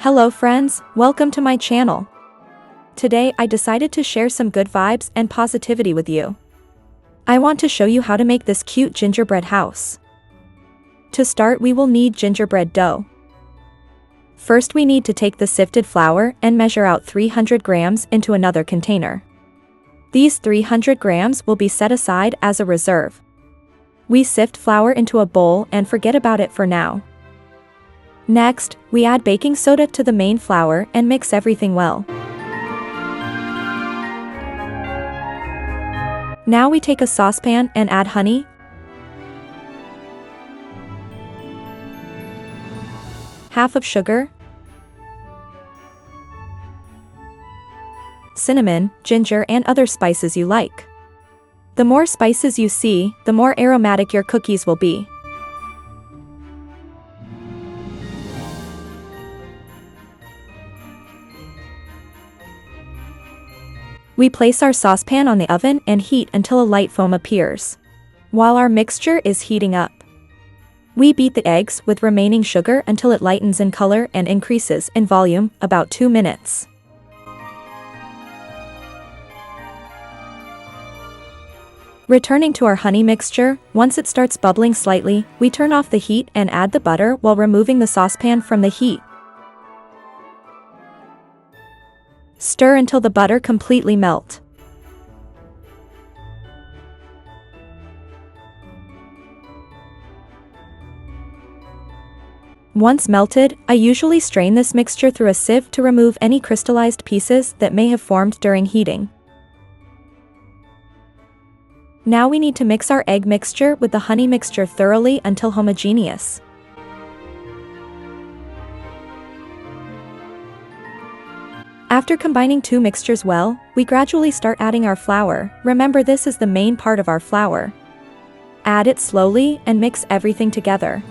Hello friends, welcome to my channel. Today I decided to share some good vibes and positivity with you. I want to show you how to make this cute gingerbread house. To start, we will need gingerbread dough. First, we need to take the sifted flour and measure out 300 grams into another container. These 300 grams will be set aside as a reserve. We sift flour into a bowl and forget about it for now. Next, we add baking soda to the main flour and mix everything well. Now we take a saucepan and add honey, half of sugar, cinnamon, ginger, and other spices you like. The more spices you see, the more aromatic your cookies will be. We place our saucepan on the oven and heat until a light foam appears. While our mixture is heating up, we beat the eggs with remaining sugar until it lightens in color and increases in volume, about 2 minutes. Returning to our honey mixture, once it starts bubbling slightly, we turn off the heat and add the butter while removing the saucepan from the heat. Stir until the butter completely melts. Once melted, I usually strain this mixture through a sieve to remove any crystallized pieces that may have formed during heating. Now we need to mix our egg mixture with the honey mixture thoroughly until homogeneous. After combining two mixtures well, we gradually start adding our flour. Remember, this is the main part of our flour. Add it slowly and mix everything together.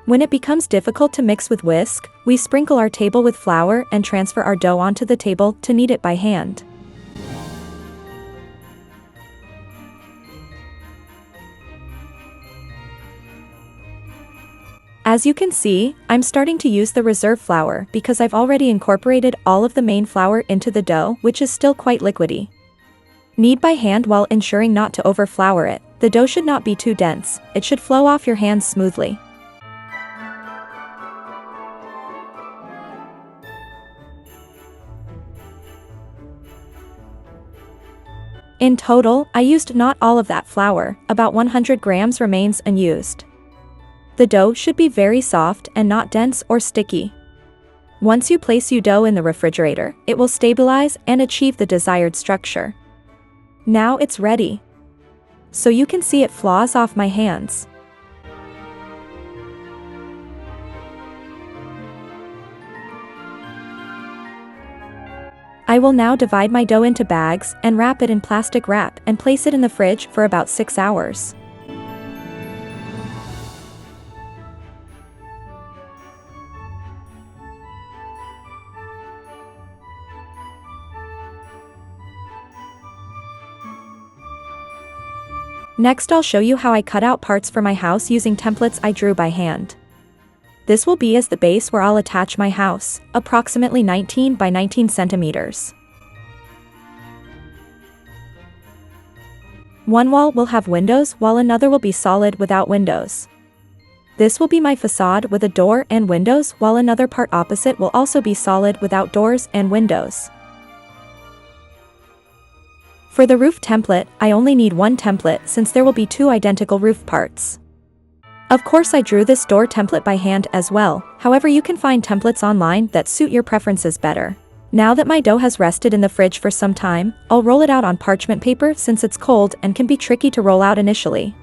When it becomes difficult to mix with whisk, we sprinkle our table with flour and transfer our dough onto the table to knead it by hand. As you can see, I'm starting to use the reserve flour because I've already incorporated all of the main flour into the dough, which is still quite liquidy. Knead by hand while ensuring not to over-flour it. The dough should not be too dense, it should flow off your hands smoothly. In total, I used not all of that flour, about 100 grams remains unused. The dough should be very soft and not dense or sticky. Once you place your dough in the refrigerator, it will stabilize and achieve the desired structure. Now it's ready. So you can see it flows off my hands. I will now divide my dough into bags and wrap it in plastic wrap and place it in the fridge for about 6 hours. Next, I'll show you how I cut out parts for my house using templates I drew by hand. This will be as the base where I'll attach my house, approximately 19 by 19 centimeters. One wall will have windows while another will be solid without windows. This will be my facade with a door and windows, while another part opposite will also be solid without doors and windows. For the roof template, I only need one template since there will be two identical roof parts. Of course, I drew this door template by hand as well, however you can find templates online that suit your preferences better. Now that my dough has rested in the fridge for some time, I'll roll it out on parchment paper since it's cold and can be tricky to roll out initially.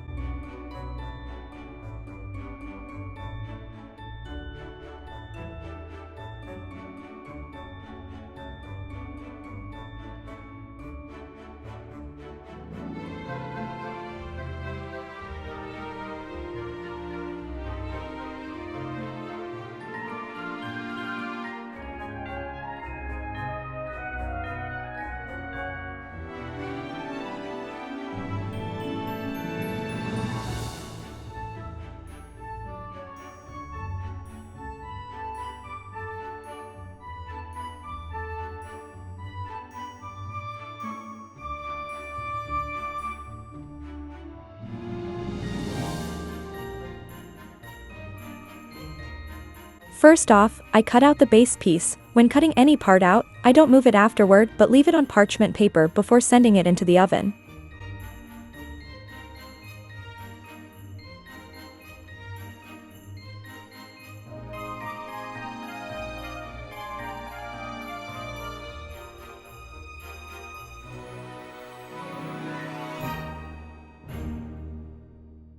First off, I cut out the base piece. When cutting any part out, I don't move it afterward but leave it on parchment paper before sending it into the oven.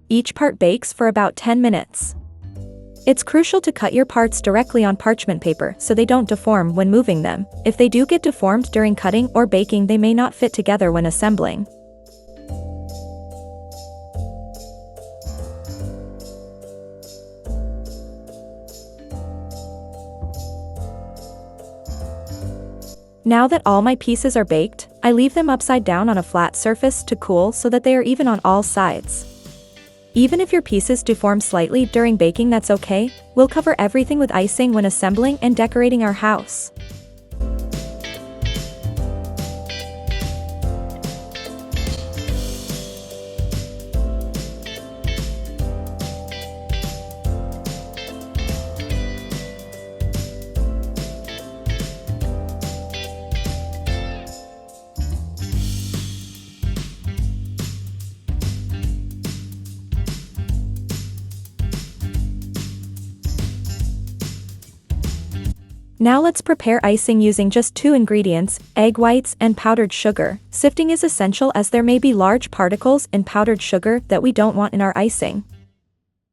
Each part bakes for about 10 minutes. It's crucial to cut your parts directly on parchment paper so they don't deform when moving them. If they do get deformed during cutting or baking, they may not fit together when assembling. Now that all my pieces are baked, I leave them upside down on a flat surface to cool so that they are even on all sides. Even if your pieces deform slightly during baking, that's okay. We'll cover everything with icing when assembling and decorating our house. Now let's prepare icing using just 2 ingredients, egg whites and powdered sugar. Sifting is essential as there may be large particles in powdered sugar that we don't want in our icing.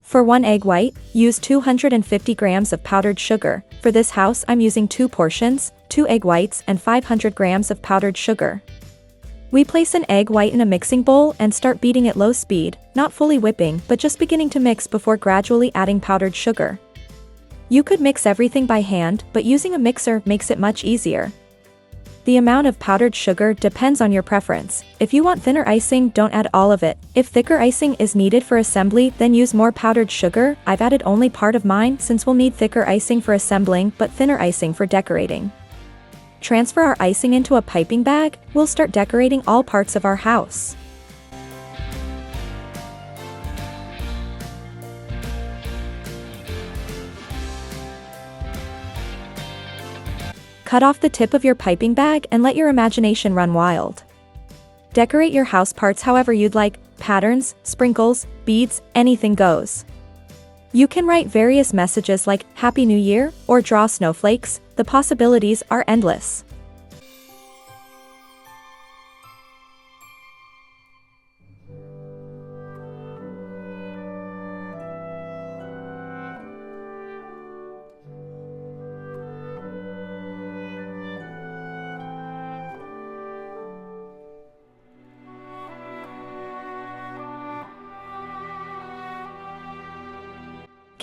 For 1 egg white, use 250 grams of powdered sugar. For this house I'm using 2 portions, 2 egg whites and 500 grams of powdered sugar. We place an egg white in a mixing bowl and start beating at low speed, not fully whipping but just beginning to mix before gradually adding powdered sugar. You could mix everything by hand, but using a mixer makes it much easier. The amount of powdered sugar depends on your preference. If you want thinner icing, don't add all of it. If thicker icing is needed for assembly, then use more powdered sugar. I've added only part of mine since we'll need thicker icing for assembling but thinner icing for decorating. Transfer our icing into a piping bag. We'll start decorating all parts of our house. Cut off the tip of your piping bag and let your imagination run wild. Decorate your house parts however you'd like, patterns, sprinkles, beads, anything goes. You can write various messages like Happy New Year or draw snowflakes. The possibilities are endless.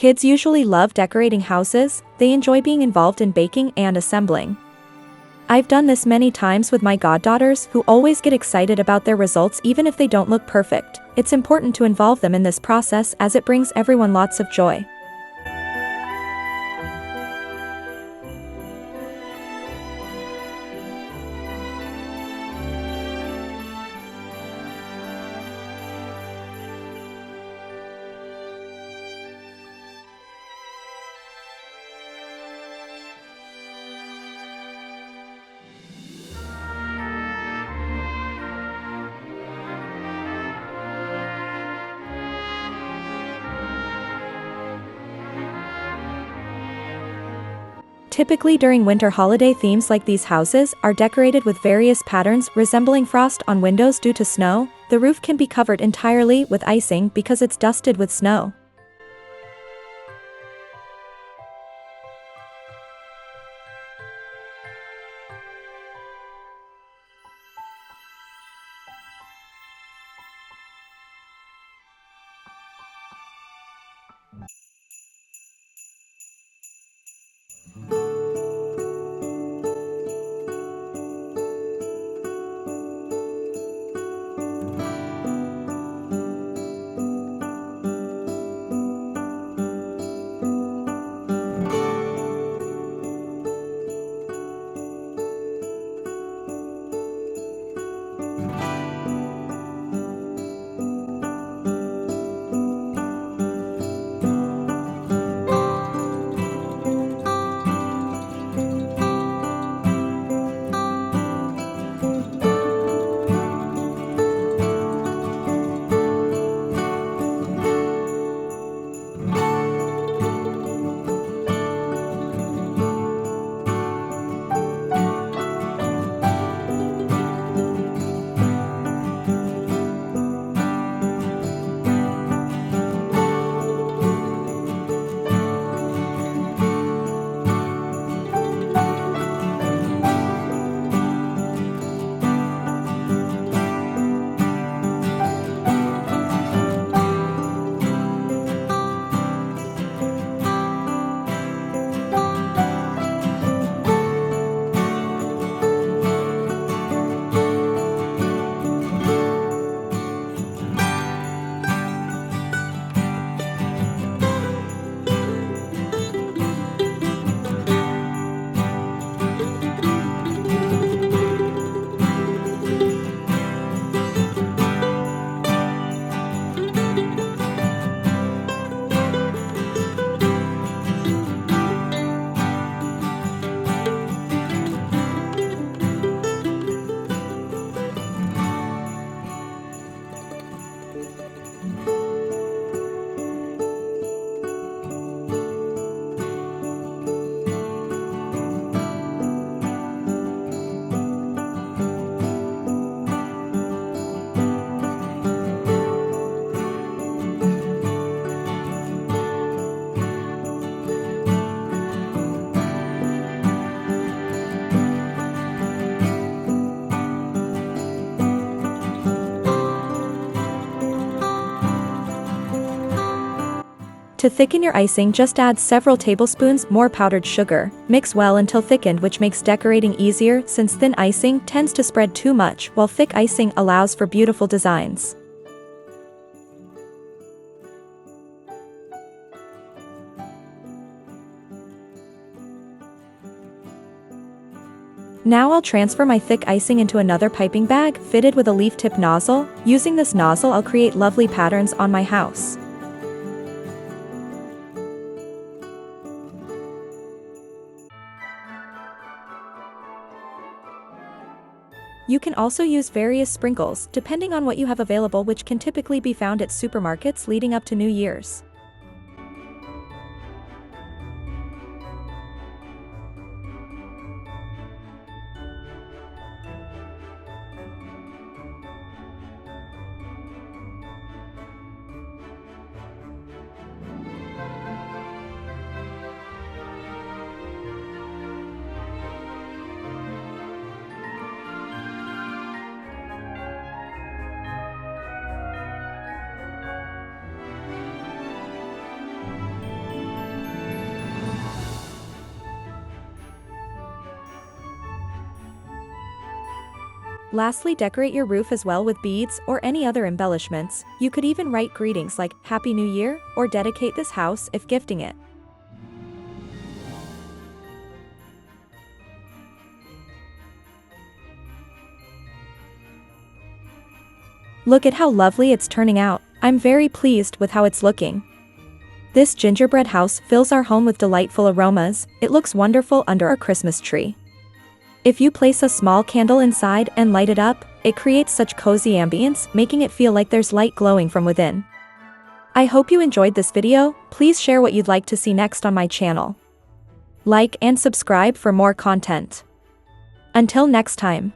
Kids usually love decorating houses. They enjoy being involved in baking and assembling. I've done this many times with my goddaughters who always get excited about their results even if they don't look perfect. It's important to involve them in this process as it brings everyone lots of joy. Typically during winter holiday, themes like these houses are decorated with various patterns resembling frost on windows due to snow. The roof can be covered entirely with icing because it's dusted with snow. To thicken your icing, just add several tablespoons more powdered sugar. Mix well until thickened, which makes decorating easier since thin icing tends to spread too much, while thick icing allows for beautiful designs. Now I'll transfer my thick icing into another piping bag fitted with a leaf tip nozzle. Using this nozzle, I'll create lovely patterns on my house. You can also use various sprinkles, depending on what you have available, which can typically be found at supermarkets leading up to New Year's. Lastly, decorate your roof as well with beads or any other embellishments. You could even write greetings like Happy New Year or dedicate this house if gifting it. Look at how lovely it's turning out. I'm very pleased with how it's looking. This gingerbread house fills our home with delightful aromas. It looks wonderful under our Christmas tree. If you place a small candle inside and light it up, it creates such cozy ambience, making it feel like there's light glowing from within. I hope you enjoyed this video. Please share what you'd like to see next on my channel. Like and subscribe for more content. Until next time.